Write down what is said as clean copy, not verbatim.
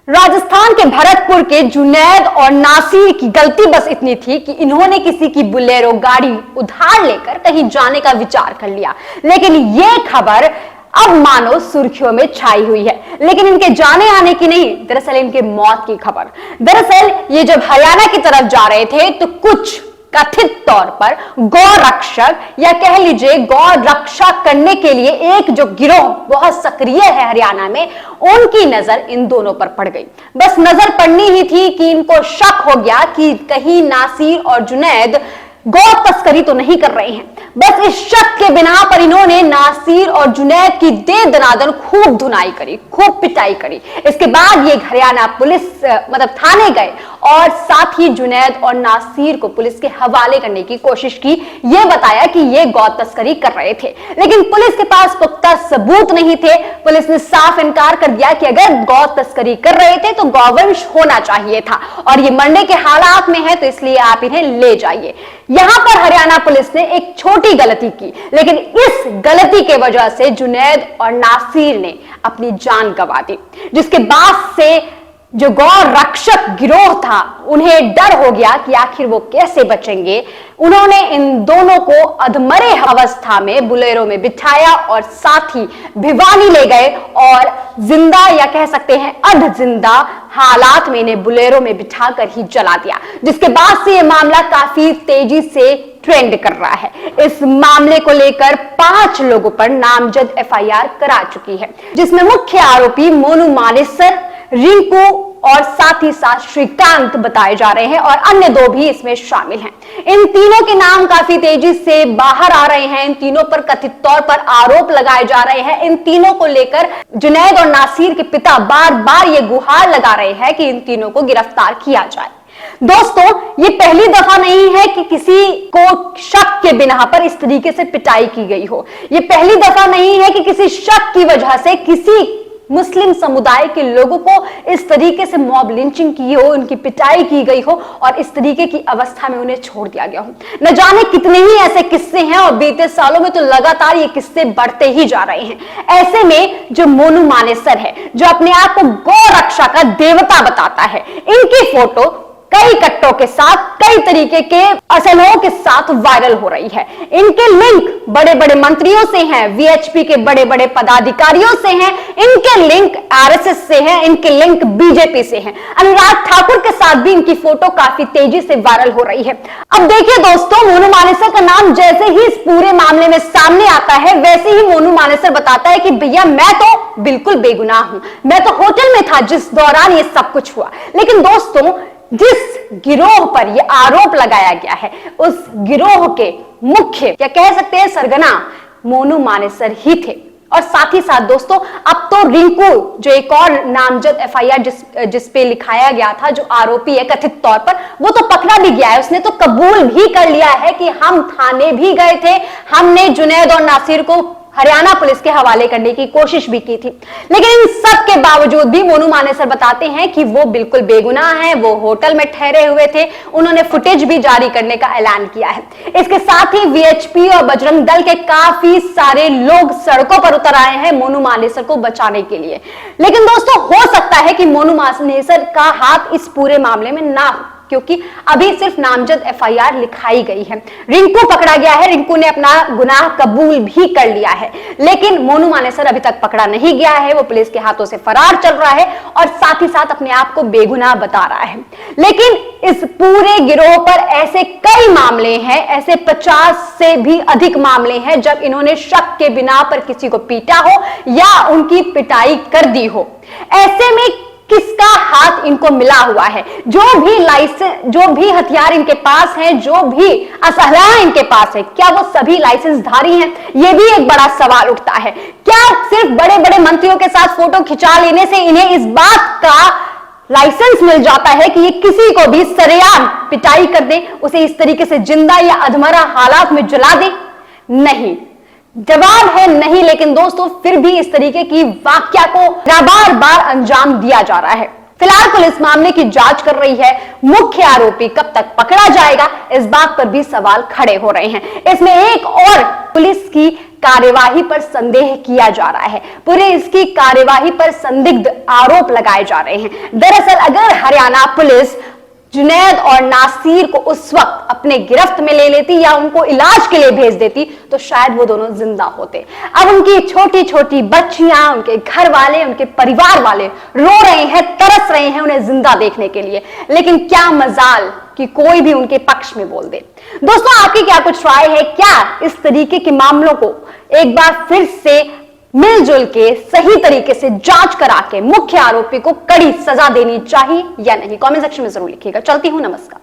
राजस्थान के भरतपुर के जुनैद और नासिर की गलती बस इतनी थी कि इन्होंने किसी की बुलेरो गाड़ी उधार लेकर कहीं जाने का विचार कर लिया। लेकिन ये खबर अब मानो सुर्खियों में छाई हुई है, लेकिन इनके जाने आने की नहीं, दरअसल इनके मौत की खबर। दरअसल ये जब हरियाणा की तरफ जा रहे थे तो कुछ कथित तौर पर गौ रक्षक या कह लीजिए गौ रक्षा करने के लिए एक जो गिरोह बहुत सक्रिय है हरियाणा में, उनकी नजर इन दोनों पर पड़ गई। बस नजर पड़नी ही थी कि इनको शक हो गया कि कहीं नासिर और जुनैद गौ तस्करी तो नहीं कर रहे हैं। बस इस शक के बिना पर इन्होंने नासिर और जुनैद की दे दनादन खूब धुनाई करी, खूब पिटाई करी। इसके बाद ये हरियाणा पुलिस थाने गए और साथ ही जुनैद और नासिर को पुलिस के हवाले करने की कोशिश की। ये बताया कि ये गौ तस्करी कर रहे थे, लेकिन पुलिस के पास पुख्ता सबूत नहीं थे। पुलिस ने साफ इनकार कर दिया कि अगर गौ तस्करी कर रहे थे तो गौवंश होना चाहिए था और ये मरने के हालात में है, तो इसलिए आप इन्हें ले जाइए। यहां पर हरियाणा पुलिस ने एक छोटी गलती की, लेकिन इस गलती के वजह से जुनैद और नासिर ने अपनी जान गंवा दी, जिसके बाद से जो गौ रक्षक गिरोह था उन्हें डर हो गया कि आखिर वो कैसे बचेंगे। उन्होंने इन दोनों को अधमरे अवस्था में बुलेरो में बिठाया और साथ ही भिवानी ले गए और जिंदा या कह सकते हैं अध जिंदा हालात में इन्हें बुलेरो में बिठाकर ही जला दिया, जिसके बाद से ये मामला काफी तेजी से ट्रेंड कर रहा है। इस मामले को लेकर 5 लोगों पर नामजद एफआईआर करा चुकी है, जिसमें मुख्य आरोपी मोनू मानेसर, रिंकू और साथ ही साथ श्रीकांत बताए जा रहे हैं और अन्य 2 भी इसमें शामिल हैं। इन तीनों के नाम काफी तेजी से बाहर आ रहे हैं। इन तीनों पर कथित तौर पर आरोप लगाए जा रहे हैं। इन तीनों को लेकर जुनैद और नासिर के पिता बार बार ये गुहार लगा रहे हैं कि इन तीनों को गिरफ्तार किया जाए। दोस्तों, ये पहली दफा नहीं है कि किसी को शक के बिना पर इस तरीके से पिटाई की गई हो। ये पहली दफा नहीं है कि किसी शक की वजह से किसी मुस्लिम समुदाय के लोगों को इस तरीके से मॉब लिंचिंग की हो, उनकी पिटाई की गई हो और इस तरीके की अवस्था में उन्हें छोड़ दिया गया हो। न जाने कितने ही ऐसे किस्से हैं और बीते सालों में तो लगातार ये किस्से बढ़ते ही जा रहे हैं। ऐसे में जो मोनू मानेसर है, जो अपने आप को गौ रक्षा का देवता बताता है, इनकी फोटो कई कट्टों के साथ, कई तरीके के असलों के साथ वायरल हो रही है। इनके लिंक बड़े बड़े मंत्रियों से हैं, वीएचपी के बड़े बड़े पदाधिकारियों से हैं, इनके लिंक आरएसएस से हैं, इनके लिंक बीजेपी से हैं। अनुराग ठाकुर के साथ भी इनकी फोटो काफी तेजी से वायरल हो रही है। अब देखिए दोस्तों, मोनू मानेसर का नाम जैसे ही इस पूरे मामले में सामने आता है, वैसे ही मोनू मानेसर बताता है कि भैया मैं तो बिल्कुल बेगुनाह हूं, मैं तो होटल में था जिस दौरान ये सब कुछ हुआ। लेकिन दोस्तों, जिस गिरोह पर यह आरोप लगाया गया है, उस गिरोह के मुख्य या कह सकते हैं सरगना मोनू मानेसर ही थे। और साथ ही साथ दोस्तों, अब तो रिंकू, जो एक और नामजद एफआईआर जिस पे लिखाया गया था, जो आरोपी है कथित तौर पर, वो तो पकड़ा भी गया है। उसने तो कबूल भी कर लिया है कि हम थाने भी गए थे, हमने जुनैद और नासिर को हरियाणा पुलिस के हवाले करने की कोशिश भी की थी। लेकिन इन सब के बावजूद भी मोनू मानेसर बताते हैं कि वो बिल्कुल बेगुनाह हैं, वो होटल में ठहरे हुए थे। उन्होंने फुटेज भी जारी करने का ऐलान किया है। इसके साथ ही वीएचपी और बजरंग दल के काफी सारे लोग सड़कों पर उतर आए हैं मोनू मानेसर को बचाने के लिए। लेकिन दोस्तों, हो सकता है कि मोनू मानेसर का हाथ इस पूरे मामले में ना हो, क्योंकि अभी सिर्फ नामजद एफआईआर लिखाई गई है। रिंकू पकड़ा गया है, रिंकू ने अपना गुनाह कबूल भी कर लिया है, लेकिन मोनू मानेसर अभी तक पकड़ा नहीं गया है। वो पुलिस के हाथों से फरार चल रहा है और साथ ही साथ अपने आप को बेगुनाह बता रहा है। लेकिन इस पूरे गिरोह पर ऐसे कई मामले हैं, ऐसे 50 से भी अधिक मामले हैं जब इन्होंने शक के बिना पर किसी को पीटा हो या उनकी पिटाई कर दी हो। ऐसे में किसका हाथ इनको मिला हुआ है? जो भी लाइसेंस, जो भी हथियार इनके पास हैं, जो भी असलहा इनके पास है, क्या वो सभी लाइसेंसधारी हैं? ये भी एक बड़ा सवाल उठता है। क्या सिर्फ बड़े बड़े मंत्रियों के साथ फोटो खिंचा लेने से इन्हें इस बात का लाइसेंस मिल जाता है कि ये किसी को भी सरेआम पिटाई कर दे, उसे इस तरीके से जिंदा या अधमरा हालात में जला दे? नहीं, जवाब है नहीं। लेकिन दोस्तों, फिर भी इस तरीके की वाकया को बार बार अंजाम दिया जा रहा है। फिलहाल पुलिस मामले की जांच कर रही है। मुख्य आरोपी कब तक पकड़ा जाएगा, इस बात पर भी सवाल खड़े हो रहे हैं। इसमें एक और पुलिस की कार्यवाही पर संदेह किया जा रहा है। पुलिस की कार्यवाही पर संदिग्ध आरोप लगाए जा रहे हैं। दरअसल अगर हरियाणा पुलिस जुनैद और नासिर को उस वक्त अपने गिरफ्त में ले लेती या उनको इलाज के लिए भेज देती तो शायद वो दोनों जिंदा होते। अब उनकी छोटी छोटी बच्चियां, उनके घर वाले, उनके परिवार वाले रो रहे हैं, तरस रहे हैं उन्हें जिंदा देखने के लिए। लेकिन क्या मजाल कि कोई भी उनके पक्ष में बोल दे। दोस्तों, आपकी क्या कुछ राय है? क्या इस तरीके के मामलों को एक बार फिर से मिलजुल के सही तरीके से जांच करा के मुख्य आरोपी को कड़ी सजा देनी चाहिए या नहीं? कमेंट सेक्शन में जरूर लिखिएगा। चलती हूं, नमस्कार।